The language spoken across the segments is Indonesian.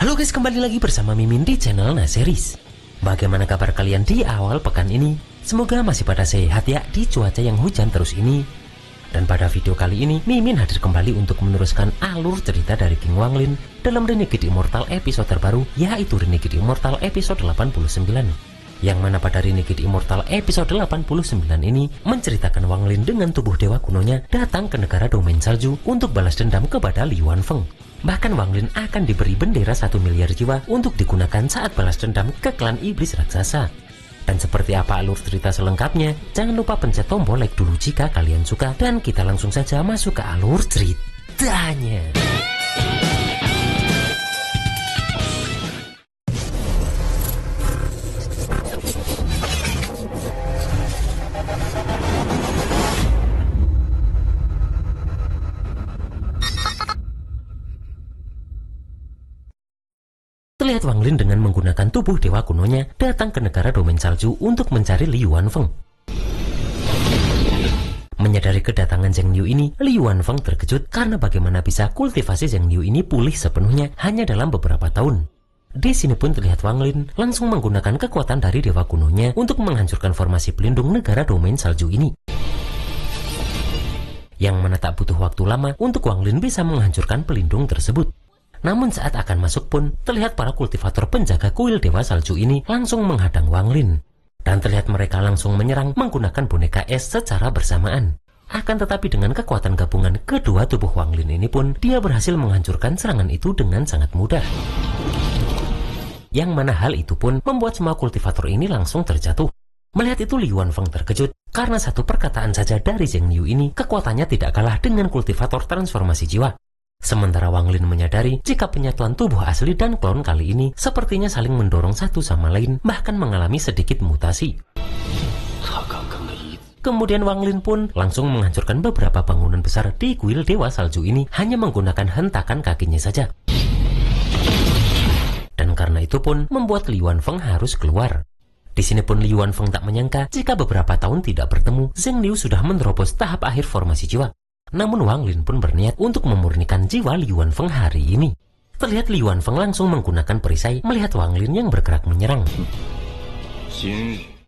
Halo guys, kembali lagi bersama Mimin di channel Naseries. Bagaimana kabar kalian di awal pekan ini? Semoga masih pada sehat ya di cuaca yang hujan terus ini. Dan pada video kali ini, Mimin hadir kembali untuk meneruskan alur cerita dari King Wanglin dalam Renegade Immortal episode terbaru, yaitu Renegade Immortal episode 89. Yang mana pada Renegade Immortal episode 89 ini menceritakan Wanglin dengan tubuh dewa kunonya datang ke negara domain salju untuk balas dendam kepada Li Yuanfeng. Bahkan Wanglin akan diberi bendera 1 miliar jiwa untuk digunakan saat balas dendam ke klan iblis raksasa. Dan seperti apa alur cerita selengkapnya, jangan lupa pencet tombol like dulu jika kalian suka. Dan kita langsung saja masuk ke alur ceritanya. Terlihat Wanglin dengan menggunakan tubuh dewa kunonya datang ke negara domain salju untuk mencari Li Yuanfeng. Menyadari kedatangan Zheng Liu ini, Li Yuanfeng terkejut karena bagaimana bisa kultivasi Zheng Liu ini pulih sepenuhnya hanya dalam beberapa tahun. Di sini pun terlihat Wanglin langsung menggunakan kekuatan dari dewa kunonya untuk menghancurkan formasi pelindung negara domain salju ini. Yang mana tak butuh waktu lama untuk Wanglin bisa menghancurkan pelindung tersebut. Namun saat akan masuk pun, terlihat para kultivator penjaga kuil Dewa Salju ini langsung menghadang Wanglin. Dan terlihat mereka langsung menyerang menggunakan boneka es secara bersamaan. Akan tetapi dengan kekuatan gabungan kedua tubuh Wanglin ini pun, dia berhasil menghancurkan serangan itu dengan sangat mudah. Yang mana hal itu pun membuat semua kultivator ini langsung terjatuh. Melihat itu Li Yuanfeng terkejut, karena satu perkataan saja dari Zheng Liu ini, kekuatannya tidak kalah dengan kultivator transformasi jiwa. Sementara Wanglin menyadari jika penyatuan tubuh asli dan klon kali ini sepertinya saling mendorong satu sama lain, bahkan mengalami sedikit mutasi. Kemudian Wanglin pun langsung menghancurkan beberapa bangunan besar di kuil Dewa Salju ini hanya menggunakan hentakan kakinya saja. Dan karena itu pun membuat Li Yuanfeng harus keluar. Di sini pun Li Yuanfeng tak menyangka jika beberapa tahun tidak bertemu, Zheng Liu sudah menerobos tahap akhir formasi jiwa. Namun Wanglin pun berniat untuk memurnikan jiwa Li Yuanfeng hari ini. Terlihat Li Yuanfeng langsung menggunakan perisai melihat Wanglin yang bergerak menyerang.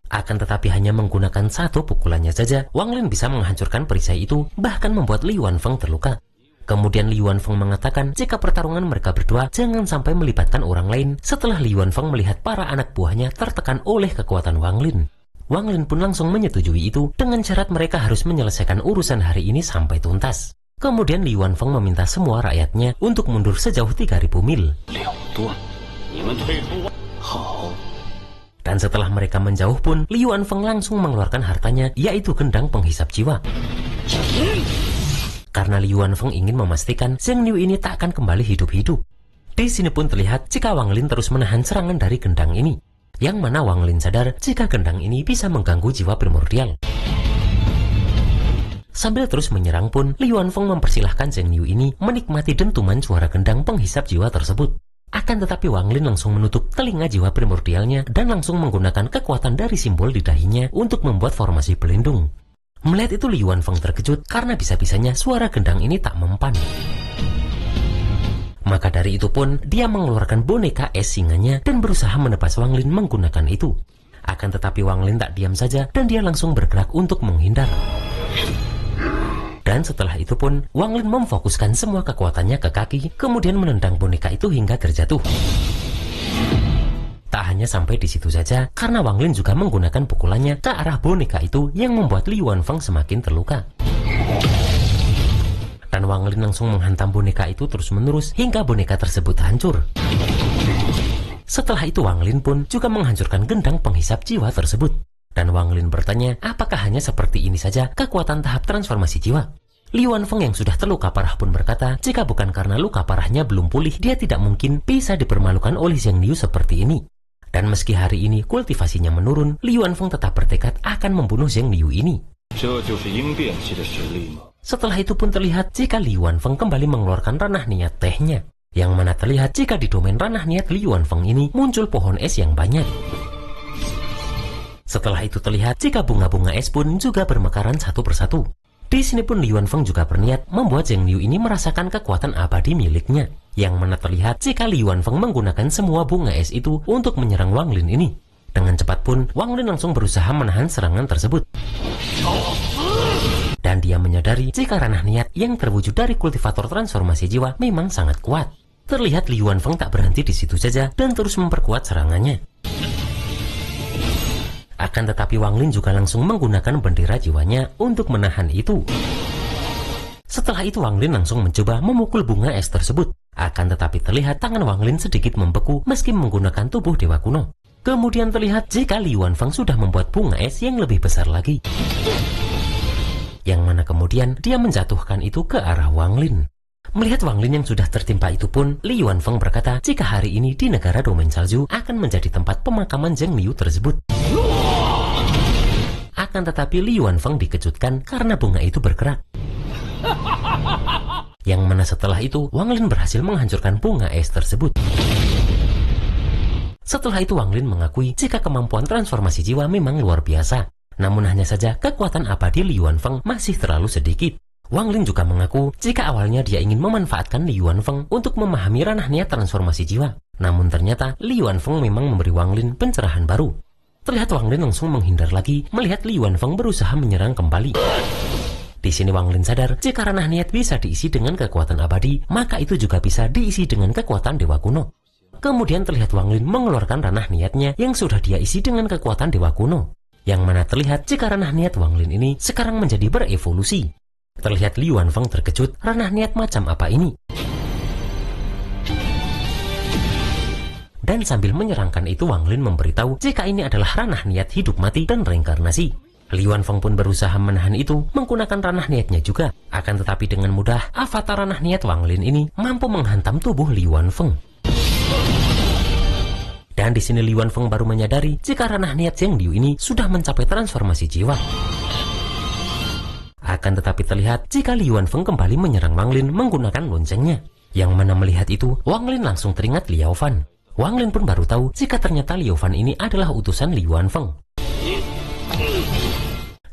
Akan tetapi hanya menggunakan satu pukulannya saja, Wanglin bisa menghancurkan perisai itu, bahkan membuat Li Yuanfeng terluka. Kemudian Li Yuanfeng mengatakan jika pertarungan mereka berdua jangan sampai melibatkan orang lain setelah Li Yuanfeng melihat para anak buahnya tertekan oleh kekuatan Wanglin. Wanglin pun langsung menyetujui itu dengan syarat mereka harus menyelesaikan urusan hari ini sampai tuntas. Kemudian Li Yuanfeng meminta semua rakyatnya untuk mundur sejauh 3.000 mil. Dan setelah mereka menjauh pun, Li Yuanfeng langsung mengeluarkan hartanya, yaitu gendang penghisap jiwa. Karena Li Yuanfeng ingin memastikan Zheng Liu ini tak akan kembali hidup-hidup. Di sini pun terlihat jika Wanglin terus menahan serangan dari gendang ini. Yang mana Wanglin sadar jika gendang ini bisa mengganggu jiwa primordial. Sambil terus menyerang pun, Li Yuanfeng mempersilahkan Zheng Liu ini menikmati dentuman suara gendang penghisap jiwa tersebut. Akan tetapi Wanglin langsung menutup telinga jiwa primordialnya dan langsung menggunakan kekuatan dari simbol di dahinya untuk membuat formasi pelindung. Melihat itu Li Yuanfeng terkejut karena bisa-bisanya suara gendang ini tak mempan. Maka dari itu pun, dia mengeluarkan boneka es singanya dan berusaha menebas Wanglin menggunakan itu. Akan tetapi Wanglin tak diam saja dan dia langsung bergerak untuk menghindar. Dan setelah itu pun, Wanglin memfokuskan semua kekuatannya ke kaki, kemudian menendang boneka itu hingga terjatuh. Tak hanya sampai di situ saja, karena Wanglin juga menggunakan pukulannya ke arah boneka itu yang membuat Li Yuanfeng semakin terluka. Dan Wanglin langsung menghantam boneka itu terus-menerus hingga boneka tersebut hancur. Setelah itu Wanglin pun juga menghancurkan gendang penghisap jiwa tersebut. Dan Wanglin bertanya apakah hanya seperti ini saja kekuatan tahap transformasi jiwa. Li Wanfeng yang sudah terluka parah pun berkata, jika bukan karena luka parahnya belum pulih, dia tidak mungkin bisa dipermalukan oleh Zheng Liu seperti ini. Dan meski hari ini kultivasinya menurun, Li Wanfeng tetap bertekad akan membunuh Zheng Liu ini. Setelah itu pun terlihat jika Li Wanfeng kembali mengeluarkan ranah niat tehnya, yang mana terlihat jika di domain ranah niat Li Wanfeng ini muncul pohon es yang banyak. Setelah itu terlihat jika bunga-bunga es pun juga bermekaran satu persatu. Di sini pun Li Wanfeng juga berniat membuat Zheng Liu ini merasakan kekuatan abadi miliknya, yang mana terlihat jika Li Wanfeng menggunakan semua bunga es itu untuk menyerang Wang Lin ini. Dengan cepat pun Wang Lin langsung berusaha menahan serangan tersebut. Dan dia menyadari jika ranah niat yang terwujud dari kultivator transformasi jiwa memang sangat kuat. Terlihat Li Wanfeng tak berhenti di situ saja dan terus memperkuat serangannya. Akan tetapi Wang Lin juga langsung menggunakan bendera jiwanya untuk menahan itu. Setelah itu Wang Lin langsung mencoba memukul bunga es tersebut. Akan tetapi terlihat tangan Wang Lin sedikit membeku meski menggunakan tubuh dewa kuno. Kemudian terlihat jika Li Wanfeng sudah membuat bunga es yang lebih besar lagi. Yang mana kemudian dia menjatuhkan itu ke arah Wang Lin. Melihat Wang Lin yang sudah tertimpa itu pun, Li Wanfeng berkata jika hari ini di negara domain salju akan menjadi tempat pemakaman Zheng Liu tersebut. Akan tetapi Li Wanfeng dikejutkan karena bunga itu bergerak. Yang mana setelah itu Wang Lin berhasil menghancurkan bunga es tersebut. Setelah itu Wang Lin mengakui jika kemampuan transformasi jiwa memang luar biasa. Namun hanya saja kekuatan abadi Li Wanfeng masih terlalu sedikit. Wang Lin juga mengaku jika awalnya dia ingin memanfaatkan Li Wanfeng untuk memahami ranah niat transformasi jiwa. Namun ternyata Li Wanfeng memang memberi Wang Lin pencerahan baru. Terlihat Wang Lin langsung menghindar lagi melihat Li Wanfeng berusaha menyerang kembali. Di sini Wang Lin sadar jika ranah niat bisa diisi dengan kekuatan abadi, maka itu juga bisa diisi dengan kekuatan dewa kuno. Kemudian terlihat Wang Lin mengeluarkan ranah niatnya yang sudah dia isi dengan kekuatan dewa kuno. Yang mana terlihat jika ranah niat Wang Lin ini sekarang menjadi berevolusi. Terlihat Li Wanfeng terkejut, ranah niat macam apa ini? Dan sambil menyerangkan itu Wang Lin memberitahu jika ini adalah ranah niat hidup mati dan reinkarnasi. Li Wanfeng pun berusaha menahan itu menggunakan ranah niatnya juga. Akan tetapi dengan mudah avatar ranah niat Wang Lin ini mampu menghantam tubuh Li Wanfeng. Dan di sini Li Wanfeng baru menyadari jika ranah niat Zheng Liu ini sudah mencapai transformasi jiwa. Akan tetapi terlihat jika Li Wanfeng kembali menyerang Wang Lin menggunakan loncengnya. Yang mana melihat itu Wang Lin langsung teringat Liao Fan. Wang Lin pun baru tahu jika ternyata Liao Fan ini adalah utusan Li Wanfeng.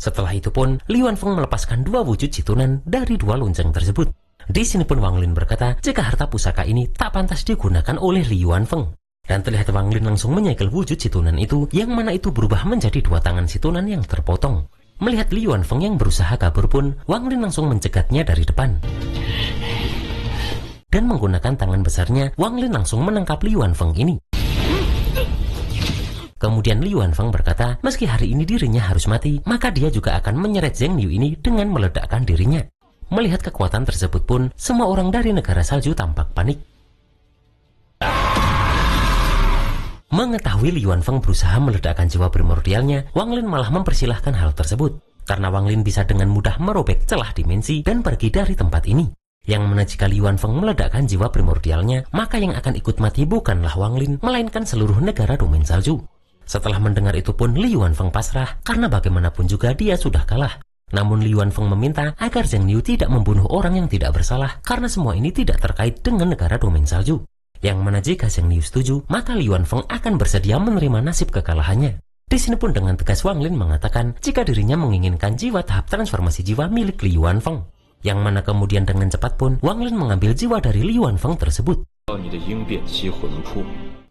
Setelah itu pun Li Wanfeng melepaskan dua wujud situnan dari dua lonceng tersebut. Di sini pun Wang Lin berkata jika harta pusaka ini tak pantas digunakan oleh Li Wanfeng. Dan terlihat Wang Lin langsung menyegel wujud situnan itu, yang mana itu berubah menjadi dua tangan situnan yang terpotong. Melihat Li Wanfeng yang berusaha kabur pun, Wang Lin langsung mencegatnya dari depan. Dan menggunakan tangan besarnya, Wang Lin langsung menangkap Li Wanfeng ini. Kemudian Li Wanfeng berkata, meski hari ini dirinya harus mati, maka dia juga akan menyeret Zheng Liu ini dengan meledakkan dirinya. Melihat kekuatan tersebut pun, semua orang dari negara salju tampak panik. Mengetahui Li Wanfeng berusaha meledakkan jiwa primordialnya, Wang Lin malah mempersilahkan hal tersebut. Karena Wang Lin bisa dengan mudah merobek celah dimensi dan pergi dari tempat ini. Yang mana jika Li Wanfeng meledakkan jiwa primordialnya, maka yang akan ikut mati bukanlah Wang Lin, melainkan seluruh negara domain salju. Setelah mendengar itu pun Li Wanfeng pasrah, karena bagaimanapun juga dia sudah kalah. Namun Li Wanfeng meminta agar Zheng Liu tidak membunuh orang yang tidak bersalah, karena semua ini tidak terkait dengan negara domain salju. Yang mana jika Zheng Liu setuju, maka Li Wanfeng akan bersedia menerima nasib kekalahannya. Di sini pun dengan tegas Wang Lin mengatakan jika dirinya menginginkan jiwa tahap transformasi jiwa milik Li Wanfeng. Yang mana kemudian dengan cepat pun Wang Lin mengambil jiwa dari Li Wanfeng tersebut.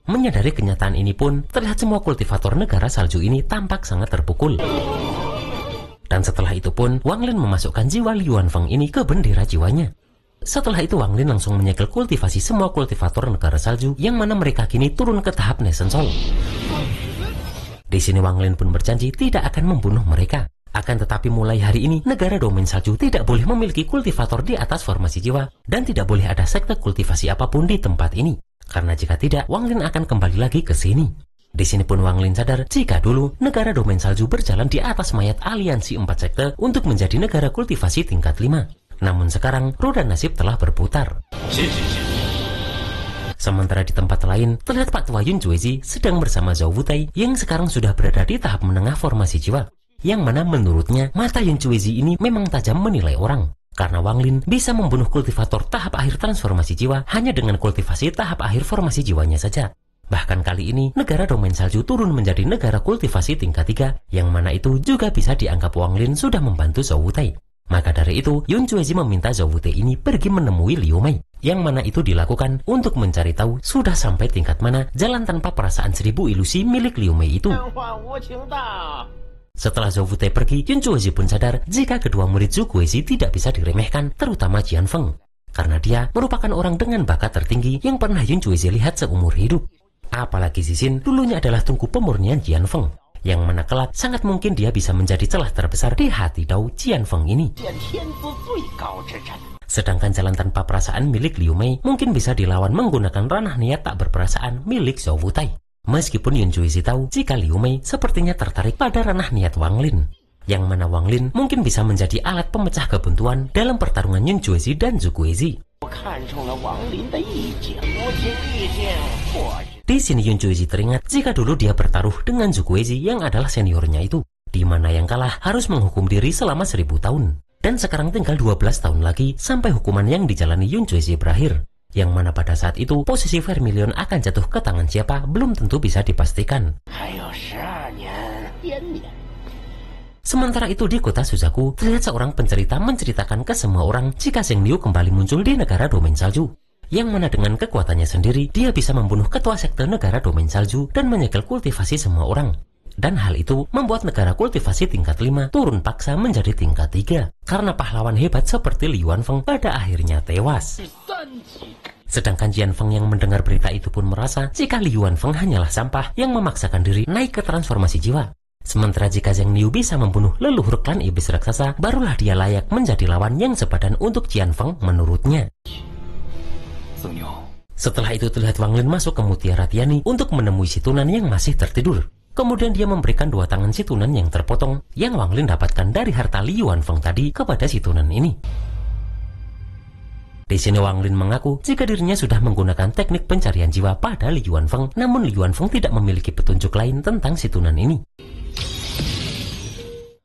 Menyadari kenyataan ini pun, terlihat semua kultivator negara salju ini tampak sangat terpukul. Dan setelah itu pun, Wang Lin memasukkan jiwa Li Wanfeng ini ke bendera jiwanya. Setelah itu Wang Lin langsung menyegel kultivasi semua kultivator negara salju yang mana mereka kini turun ke tahap Nation Soul. Di sini Wang Lin pun berjanji tidak akan membunuh mereka. Akan tetapi mulai hari ini negara domain salju tidak boleh memiliki kultivator di atas formasi jiwa dan tidak boleh ada sekte kultivasi apapun di tempat ini. Karena jika tidak, Wang Lin akan kembali lagi ke sini. Di sini pun Wang Lin sadar jika dulu negara domain salju berjalan di atas mayat aliansi 4 sekte untuk menjadi negara kultivasi tingkat 5. Namun sekarang roda nasib telah berputar. Sementara di tempat lain, terlihat Pak Tua Yun Cuezi sedang bersama Zhou Wutai yang sekarang sudah berada di tahap menengah formasi jiwa. Yang mana menurutnya mata Yun Cuezi ini memang tajam menilai orang. Karena Wang Lin bisa membunuh kultivator tahap akhir transformasi jiwa hanya dengan kultivasi tahap akhir formasi jiwanya saja. Bahkan kali ini, negara domain salju turun menjadi negara kultivasi tingkat 3, yang mana itu juga bisa dianggap Wang Lin sudah membantu Zhou Wutai. Maka dari itu, Yun Cuezi meminta Zhou Wutai ini pergi menemui Liu Mei, yang mana itu dilakukan untuk mencari tahu sudah sampai tingkat mana jalan tanpa perasaan 1000 ilusi milik Liu Mei itu. Setelah Zhou Wutai pergi, Yun Cuezi pun sadar jika kedua murid Zhu Guizi tidak bisa diremehkan, terutama Jian Feng. Karena dia merupakan orang dengan bakat tertinggi yang pernah Yun Cuezi lihat seumur hidup. Apalagi Zixin dulunya adalah tungku pemurnian Jian Feng, yang mana kelak sangat mungkin dia bisa menjadi celah terbesar di hati Dao Jian Feng ini. Sedangkan jalan tanpa perasaan milik Liu Mei mungkin bisa dilawan menggunakan ranah niat tak berperasaan milik Zhou Wutai. Meskipun Yun Cuezi tahu jika Liu Mei sepertinya tertarik pada ranah niat Wang Lin, yang mana Wang Lin mungkin bisa menjadi alat pemecah kebuntuan dalam pertarungan Yun Cuezi dan Zhu Guizi. Di sini Yun Cuezi teringat jika dulu dia bertaruh dengan Zhu Guizi yang adalah seniornya itu, di mana yang kalah harus menghukum diri selama 1000 tahun. Dan sekarang tinggal 12 tahun lagi sampai hukuman yang dijalani Yun Cuezi berakhir. Yang mana pada saat itu posisi Vermilion akan jatuh ke tangan siapa belum tentu bisa dipastikan. Sementara itu di kota Suzaku, terlihat seorang pencerita menceritakan ke semua orang jika Zheng Liu kembali muncul di negara domain salju. Yang mana dengan kekuatannya sendiri, dia bisa membunuh ketua sekte negara domain salju dan menyegel kultivasi semua orang. Dan hal itu membuat negara kultivasi tingkat 5 turun paksa menjadi tingkat 3. Karena pahlawan hebat seperti Li Yuanfeng pada akhirnya tewas. Sedangkan Jian Feng yang mendengar berita itu pun merasa jika Li Yuanfeng hanyalah sampah yang memaksakan diri naik ke transformasi jiwa. Sementara jika Zheng Liu bisa membunuh leluhur klan iblis raksasa, barulah dia layak menjadi lawan yang sepadan untuk Jian Feng menurutnya. Setelah itu terlihat Wang Lin masuk ke Mutiara Tiani untuk menemui si Tunan yang masih tertidur. Kemudian dia memberikan 2 tangan si Tunan yang terpotong yang Wang Lin dapatkan dari harta Li Yuanfeng tadi kepada si Tunan ini. Di sini Wang Lin mengaku jika dirinya sudah menggunakan teknik pencarian jiwa pada Li Yuanfeng, namun Li Yuanfeng tidak memiliki petunjuk lain tentang si Tunan ini.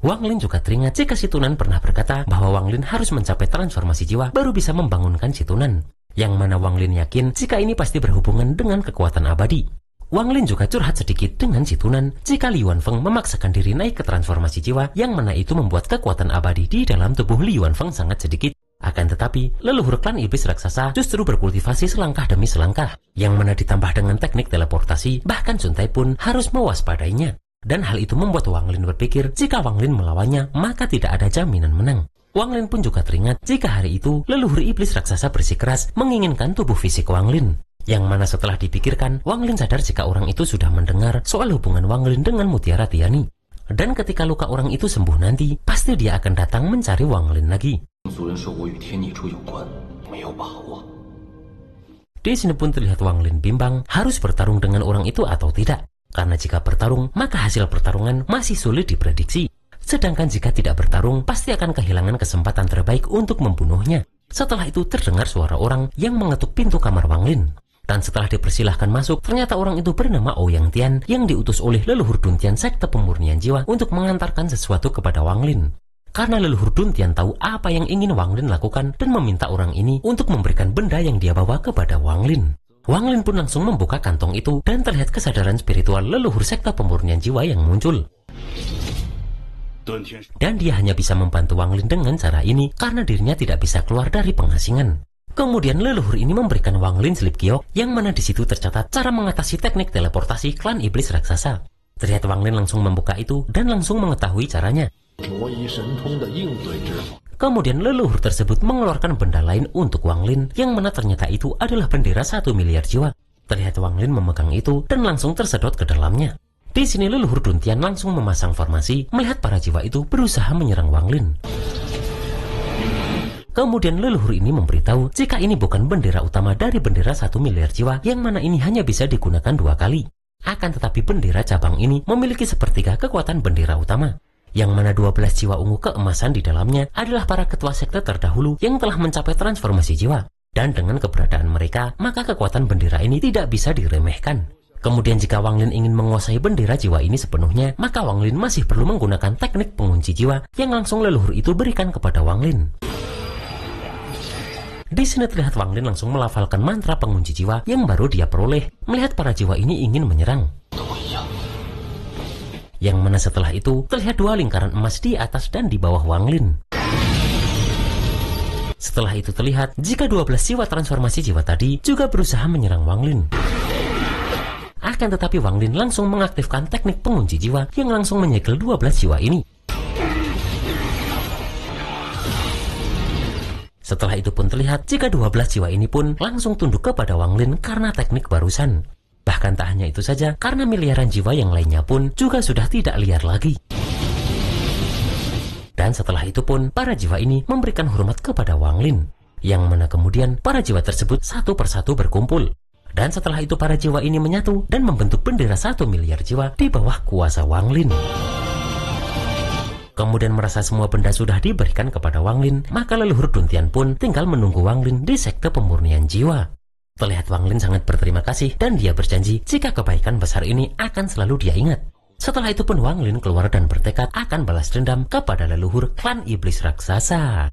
Wang Lin juga teringat jika si Tunan pernah berkata bahwa Wang Lin harus mencapai transformasi jiwa baru bisa membangunkan si Tunan. Yang mana Wang Lin yakin jika ini pasti berhubungan dengan kekuatan abadi. Wang Lin juga curhat sedikit dengan si Tunan jika Li Yuanfeng memaksakan diri naik ke transformasi jiwa, yang mana itu membuat kekuatan abadi di dalam tubuh Li Yuanfeng sangat sedikit. Akan tetapi, leluhur klan iblis raksasa justru berkultivasi selangkah demi selangkah, yang mana ditambah dengan teknik teleportasi, bahkan Sun Tai pun harus mewaspadainya. Dan hal itu membuat Wang Lin berpikir jika Wang Lin melawannya, maka tidak ada jaminan menang. Wang Lin pun juga teringat jika hari itu leluhur iblis raksasa bersikeras menginginkan tubuh fisik Wang Lin. Yang mana setelah dipikirkan, Wang Lin sadar jika orang itu sudah mendengar soal hubungan Wang Lin dengan Mutiara Tiani. Dan ketika luka orang itu sembuh nanti, pasti dia akan datang mencari Wang Lin lagi. Di sini pun terlihat Wang Lin bimbang harus bertarung dengan orang itu atau tidak. Karena jika bertarung, maka hasil pertarungan masih sulit diprediksi. Sedangkan jika tidak bertarung, pasti akan kehilangan kesempatan terbaik untuk membunuhnya. Setelah itu terdengar suara orang yang mengetuk pintu kamar Wang Lin. Dan setelah dipersilahkan masuk, ternyata orang itu bernama Ouyang Tian yang diutus oleh leluhur Duntian sekte pemurnian jiwa untuk mengantarkan sesuatu kepada Wang Lin. Karena leluhur Duntian tahu apa yang ingin Wang Lin lakukan dan meminta orang ini untuk memberikan benda yang dia bawa kepada Wang Lin. Wang Lin pun langsung membuka kantong itu dan terlihat kesadaran spiritual leluhur sekte pemurnian jiwa yang muncul. Dan dia hanya bisa membantu Wang Lin dengan cara ini karena dirinya tidak bisa keluar dari pengasingan. Kemudian leluhur ini memberikan Wang Lin slip giok yang mana di situ tercatat cara mengatasi teknik teleportasi klan iblis raksasa. Terlihat Wang Lin langsung membuka itu dan langsung mengetahui caranya. Kemudian leluhur tersebut mengeluarkan benda lain untuk Wang Lin yang mana ternyata itu adalah bendera 1 miliar jiwa. Terlihat Wang Lin memegang itu dan langsung tersedot ke dalamnya. Di sini leluhur Duntian langsung memasang formasi melihat para jiwa itu berusaha menyerang Wang Lin. Kemudian leluhur ini memberitahu jika ini bukan bendera utama dari bendera 1 miliar jiwa yang mana ini hanya bisa digunakan 2 kali. Akan tetapi bendera cabang ini memiliki sepertiga kekuatan bendera utama. Yang mana 12 jiwa ungu keemasan di dalamnya adalah para ketua sekte terdahulu yang telah mencapai transformasi jiwa. Dan dengan keberadaan mereka, maka kekuatan bendera ini tidak bisa diremehkan. Kemudian jika Wang Lin ingin menguasai bendera jiwa ini sepenuhnya, maka Wang Lin masih perlu menggunakan teknik pengunci jiwa yang langsung leluhur itu berikan kepada Wang Lin. Di sini terlihat Wang Lin langsung melafalkan mantra pengunci jiwa yang baru dia peroleh melihat para jiwa ini ingin menyerang. Yang mana setelah itu terlihat dua lingkaran emas di atas dan di bawah Wang Lin. Setelah itu terlihat jika 12 jiwa transformasi jiwa tadi juga berusaha menyerang Wang Lin. Akan tetapi Wang Lin langsung mengaktifkan teknik pengunci jiwa yang langsung menyegel 12 jiwa ini. Setelah itu pun terlihat jika 12 jiwa ini pun langsung tunduk kepada Wang Lin karena teknik barusan. Bahkan tak hanya itu saja, karena miliaran jiwa yang lainnya pun juga sudah tidak liar lagi. Dan setelah itu pun para jiwa ini memberikan hormat kepada Wang Lin. Yang mana kemudian para jiwa tersebut satu persatu berkumpul. Dan setelah itu para jiwa ini menyatu dan membentuk bendera 1 miliar jiwa di bawah kuasa Wang Lin. Kemudian merasa semua benda sudah diberikan kepada Wang Lin, maka leluhur Duntian pun tinggal menunggu Wang Lin di sekte pemurnian jiwa. Terlihat Wang Lin sangat berterima kasih dan dia berjanji jika kebaikan besar ini akan selalu dia ingat. Setelah itu pun Wang Lin keluar dan bertekad akan balas dendam kepada leluhur klan iblis raksasa.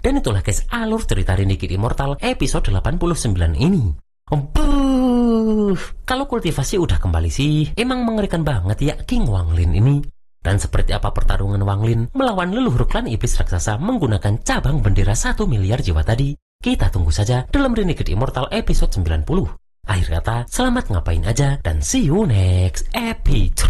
Dan itulah guys alur cerita Ringgit Immortal episode 89 ini. Kalau kultivasi udah kembali sih, emang mengerikan banget ya King Wang Lin ini. Dan seperti apa pertarungan Wang Lin melawan leluhur klan iblis raksasa menggunakan cabang bendera 1 miliar jiwa tadi, kita tunggu saja dalam Ringgit Immortal episode 90. Akhir kata, selamat ngapain aja dan see you next episode.